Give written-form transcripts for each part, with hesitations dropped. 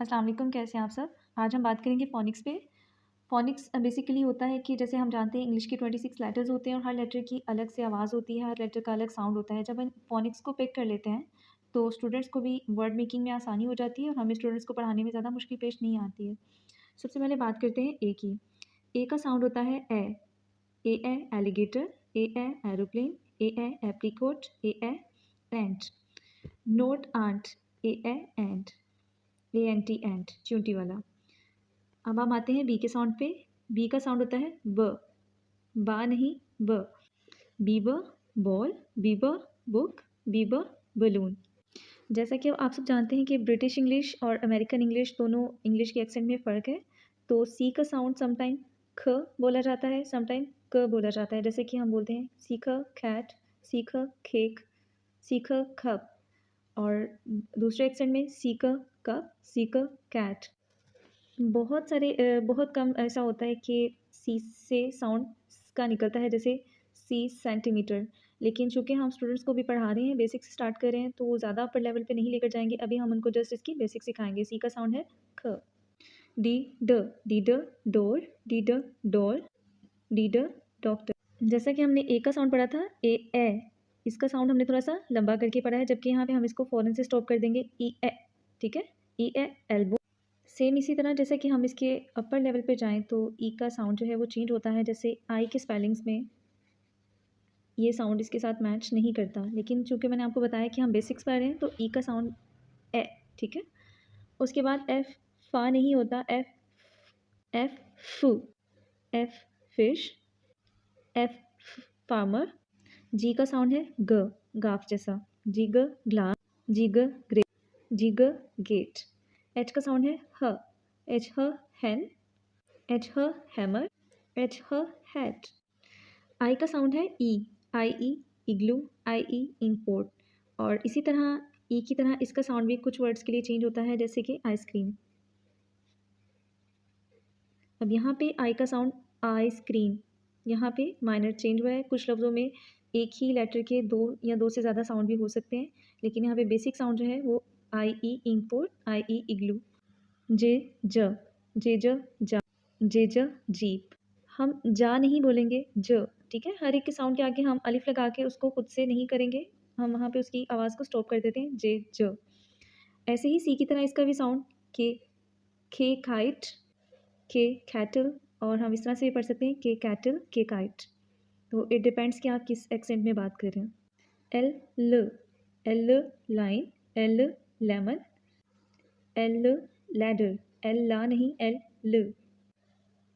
अस्सलाम वालेकुम, कैसे हैं आप सब। आज हम बात करेंगे फ़ोनिक्स पे। फ़ोनिक्स बेसिकली होता है कि जैसे हम जानते हैं इंग्लिश के 26 लेटर्स होते हैं और हर लेटर की अलग से आवाज़ होती है, हर लेटर का अलग साउंड होता है। जब हम फ़ोनिक्स को पिक कर लेते हैं तो स्टूडेंट्स को भी वर्ड मेकिंग में आसानी हो जाती है और हमें स्टूडेंट्स को पढ़ाने में ज़्यादा मुश्किल पेश नहीं आती है। सबसे पहले बात करते हैं ए की। ए का साउंड होता है ए एलिगेटर, ए एरोप्लेन, ए एप्रिकॉट, ए एंट। नोट आंट, ए एंट, एंटी एंट, चींटी वाला। अब हम आते हैं बी के साउंड पे। बी का साउंड होता है ब, बा नहीं ब। Bieber ball, Bieber book, Bieber balloon. जैसा कि आप सब जानते हैं कि ब्रिटिश इंग्लिश और अमेरिकन इंग्लिश दोनों इंग्लिश के एक्सेंट में फ़र्क है। तो सी का साउंड समटाइम ख बोला जाता है, समटाइम क बोला जाता है। जैसे कि हम बोलते हैं सीखा खैट, सीखा खेक, सीखा कप। और दूसरे एक्सेंट में सीखा कप, सीखा कैट। बहुत कम ऐसा होता है कि सी से साउंड का निकलता है, जैसे सी सेंटीमीटर। लेकिन चूँकि हम स्टूडेंट्स को भी पढ़ा रहे हैं, बेसिक से स्टार्ट कर रहे हैं, तो वो ज़्यादा अपर लेवल पे नहीं लेकर जाएंगे। अभी हम उनको जस्ट इसकी बेसिक सिखाएंगे। सी का साउंड है ख। डी ड डोर, डी ड डोर, डी ड डॉक्टर। जैसा कि हमने ए का साउंड पढ़ा था ए, इसका साउंड हमने थोड़ा सा लंबा करके पढ़ा है, जबकि यहाँ पे हम इसको फ़ौरन से स्टॉप कर देंगे ई ए। ठीक है, ई ए एल्बो। सेम इसी तरह जैसे कि हम इसके अपर लेवल पे जाएं तो ई का साउंड जो है वो चेंज होता है। जैसे आई के स्पेलिंग्स में ये साउंड इसके साथ मैच नहीं करता, लेकिन चूंकि मैंने आपको बताया कि हम बेसिक्स पढ़ रहे हैं तो ई का साउंड ए। ठीक है, उसके बाद एफ फा नहीं होता, एफ फू, एफ फिश, एफ फार्मर। जी का साउंड है ग, गाफ जैसा, जी ग ग्लास, जी ग ग्रेप, जी ग गेट। एच का साउंड है ह, एच ह हैन, एच ह हैमर, एच ह हैट। आई का साउंड है आई ई इग्लू, आई ई इंपोर्ट। और इसी तरह ई की तरह इसका साउंड भी कुछ वर्ड्स के लिए चेंज होता है, जैसे कि आइसक्रीम। अब यहाँ पे आई का साउंड आइसक्रीम, यहाँ पे माइनर चेंज हुआ है। कुछ लफ्ज़ों में एक ही लेटर के दो या दो से ज़्यादा साउंड भी हो सकते हैं, लेकिन यहाँ पे बेसिक साउंड जो है वो आई ई इंपोर्ट, आई ई इग्लू। जे ज, जे जा, जे जीप। हम जा नहीं बोलेंगे ज। ठीक है, हर एक के साउंड के आगे हम अलिफ लगा के उसको खुद से नहीं करेंगे, हम वहाँ पे उसकी आवाज़ को स्टॉप कर देते हैं जे ज। ऐसे ही सी की तरह इसका भी साउंड के, खे काइट, के कैटल। और हम इस तरह से भी पढ़ सकते हैं के कैटल, के काइट। तो इट डिपेंड्स कि आप किस एक्सेंट में बात कर रहे हैं। L line, L lemon, L ladder, L ला नहीं एल ल।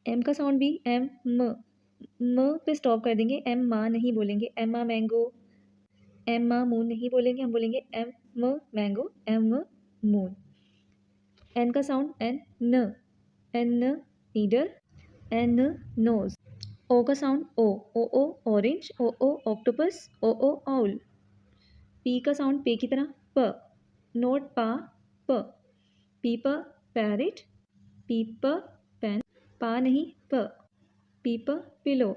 एम का साउंड भी एम म पे स्टॉप कर देंगे, एम माँ नहीं बोलेंगे। एम मा मैंगो, एम मा मून नहीं बोलेंगे, हम बोलेंगे एम म मैंगो, एम म मून। एन का sound N needle, N nose. O का sound O orange, O octopus, O owl. P का साउंड पे की तरह प, नोट पा प। पी प पैरेट, पी प पेन, पा नहीं प, पी प पिलो।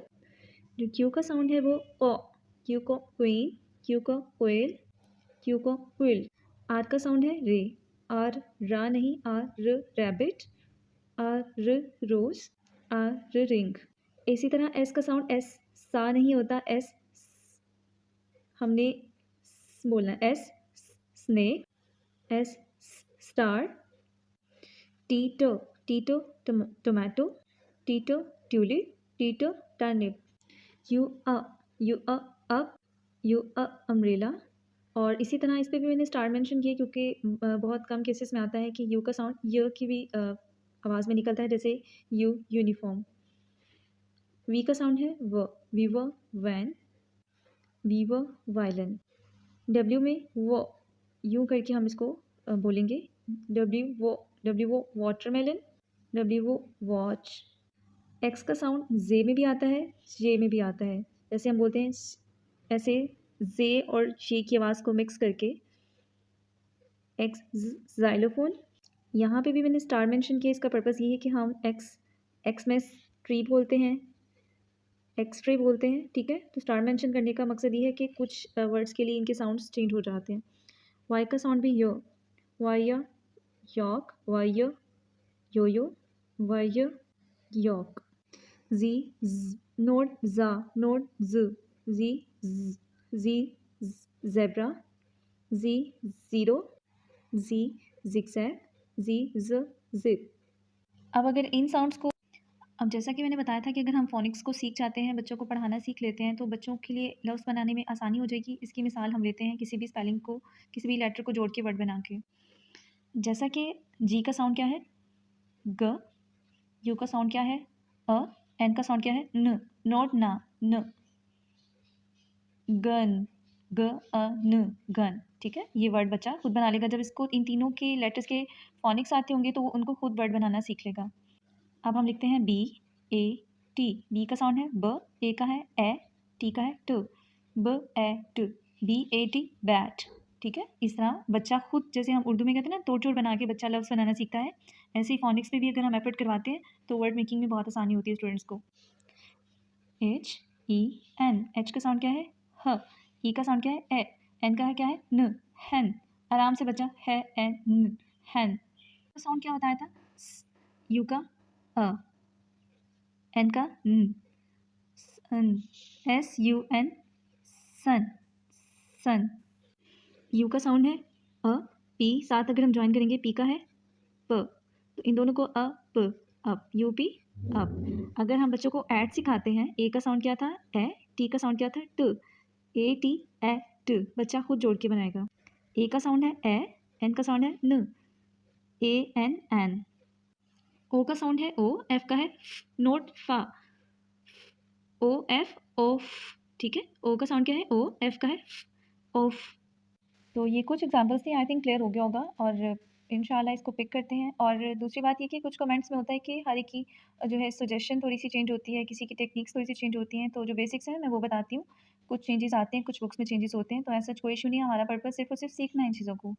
जो क्यू का साउंड है वो ओ, क्यू को क्वीन, क्यू को कोयल, क्यू को क्विल। आर का साउंड है रे, आर रा नहीं R rabbit, R rose, R ring. इसी तरह एस का साउंड एस सा नहीं होता, एस हमने बोलना है, S snake, S star. टीटो tomato, टीटो tulip, टीटो turnip. You up, you umbrella. और इसी तरह इस पे भी मैंने स्टार मेंशन किया क्योंकि बहुत कम केसेस में आता है कि यू का साउंड य की भी आवाज़ में निकलता है, जैसे यूनिफॉर्म। वी का साउंड है V for van, V for violin. W में वो यूँ करके हम इसको बोलेंगे, W watermelon, W watch. X का साउंड जे में भी आता है, जे में भी आता है। जैसे हम बोलते हैं ऐसे जे और जे की आवाज़ को मिक्स करके एक्स ज़ाइलोफोन। यहाँ पे भी मैंने स्टार मेंशन किया, इसका पर्पस ये है कि हम एक्स में ट्री बोलते हैं, एक्सट्रे बोलते हैं। ठीक है, तो स्टार मेंशन करने का मकसद ये है कि कुछ वर्ड्स के लिए इनके साउंड्स चेंज हो जाते हैं। वाई का साउंड भी यो, वाई या यॉक, वाय, योयो, वाय, यॉक। जी, नोट, जा, नोट, जी, जी, जेब्रा, जी, ज़ीरो, जी, जिगजैग, जी, जिप। अब अगर इन साउंड्स को, अब जैसा कि मैंने बताया था कि अगर हम फ़ोनिक्स को सीख जाते हैं, बच्चों को पढ़ाना सीख लेते हैं, तो बच्चों के लिए लफ्ज़ बनाने में आसानी हो जाएगी। इसकी मिसाल हम लेते हैं किसी भी स्पेलिंग को, किसी भी लेटर को जोड़ के वर्ड बना के। जैसा कि जी का साउंड क्या है? ग। यू का साउंड क्या है? अ। एन का साउंड क्या है? न। नॉट ना, न। गन, ग अ न, गन। ठीक है, ये वर्ड बच्चा खुद बना लेगा। जब इसको इन तीनों के लेटर्स के फ़ोनिक्स आते होंगे तो वो उनको खुद वर्ड बनाना सीख लेगा। अब हम लिखते हैं बी ए टी। बी का साउंड है ब, ए का है ए, टी का है ट, ब ए ट, बी ए टी, बैट। ठीक है, इस तरह बच्चा खुद, जैसे हम उर्दू में कहते हैं ना तोड़ जोड़ बना के बच्चा लफ्ज़ बनाना सीखता है, ऐसे ही फ़ोनिक्स में भी अगर हम एफर्ट करवाते हैं तो वर्ड मेकिंग में बहुत आसानी होती है स्टूडेंट्स को। H E N. एच का साउंड क्या है? ह। ई का साउंड क्या है? ए। एन का है क्या है? न। हैन। आराम से बच्चा है एन न, हैन। का साउंड क्या बताया था? यू का अ, एन का न, sun, S U N, sun, sun. U का साउंड है अ, पी, साथ अगर हम ज्वाइन करेंगे पी का है प, तो इन दोनों को अ प, अप, यू पी, अप। अगर हम बच्चों को ऐड सिखाते हैं, ए का साउंड क्या था? ए। टी का साउंड क्या था? ट। ए टी ए ट, बच्चा खुद जोड़ के बनाएगा। ए का साउंड है ए, एन का साउंड है न, ए एन एन। ओ का साउंड है ओ, एफ का है नोट फा, ओ एफ ओफ। ठीक है, ओ का साउंड क्या है? ओ, एफ का है ओफ। तो ये कुछ एग्जांपल्स थे, आई थिंक क्लियर हो गया होगा और इंशाल्लाह इसको पिक करते हैं। और दूसरी बात ये कि कुछ कमेंट्स में होता है कि हर एक की जो है सजेशन थोड़ी सी चेंज होती है, किसी की टेक्निक्स थोड़ी सी चेंज होती हैं। तो जो बेसिक्स हैं मैं वो बताती हूँ। कुछ चेंजेस आते हैं, कुछ बुक्स में चेंजेस होते हैं, तो ऐसा कोई इशू नहीं है। हमारा पर्पज़ सिर्फ और सिर्फ सीखना है इन चीज़ों को।